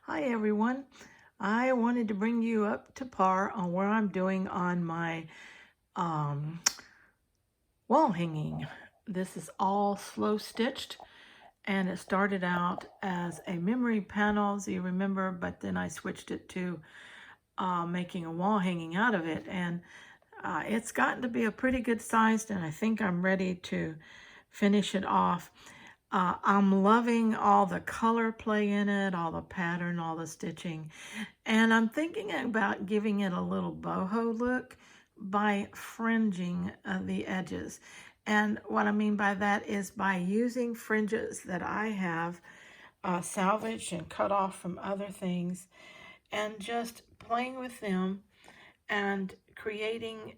Hi everyone. I wanted to bring you up to par on where I'm doing on my um, wall hanging. This is all slow stitched and it started out as a memory panel, as you remember, but then I switched it to making a wall hanging out of it, and it's gotten to be a pretty good size, and I think I'm ready to finish it off. I'm loving all the color play in it, all the pattern, all the stitching. And I'm thinking about giving it a little boho look by fringing the edges. And what I mean by that is by using fringes that I have salvaged and cut off from other things and just playing with them and creating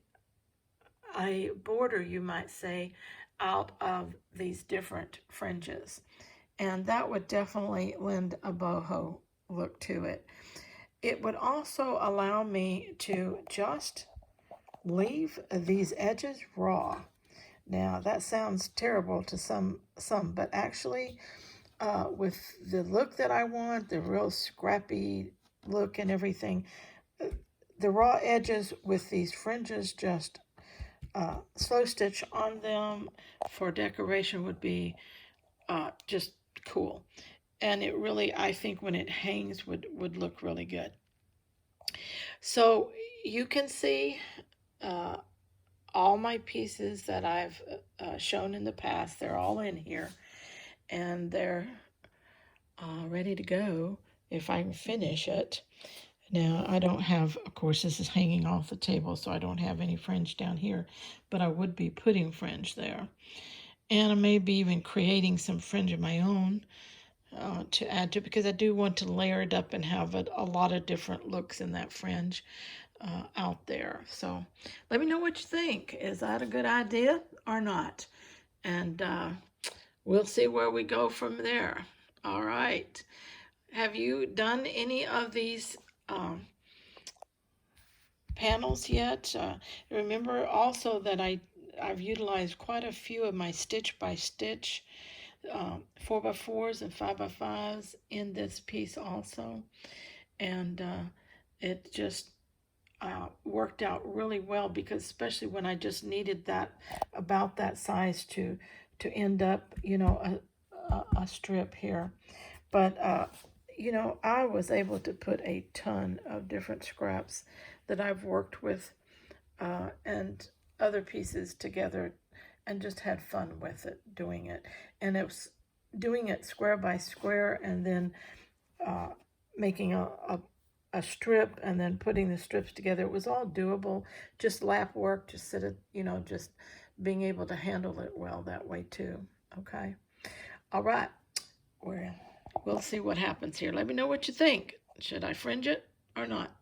a border, you might say, out of these different fringes. And that would definitely lend a boho look to it. It would also allow me to just leave these edges raw. Now that sounds terrible to some, but actually, with the look that I want, the real scrappy look and everything, the raw edges with these fringes just slow stitch on them for decoration would be just cool. And it really, I think when it hangs would look really good. So you can see uh, all my pieces that I've shown in the past. They're all in here and they're ready to go if I can finish it. Now, I don't have, of course, this is hanging off the table, so I don't have any fringe down here, but I would be putting fringe there. And I may be even creating some fringe of my own to add to, because I do want to layer it up and have a lot of different looks in that fringe out there. So let me know what you think. Is that a good idea or not? And we'll see where we go from there. All right. Have you done any of these panels yet? Remember also that I've utilized quite a few of my stitch by stitch 4x4s and 5x5s in this piece also, and it just worked out really well, because especially when I just needed that about that size to end up, you know, a strip here. But you know, I was able to put a ton of different scraps that I've worked with and other pieces together and just had fun with it, doing it. And it was doing it square by square and then uh, making a strip and then putting the strips together. It was all doable, just lap work, just sit it, you know, just being able to handle it well that way too. Okay. All right. We'll see what happens here. Let me know what you think. Should I fringe it or not?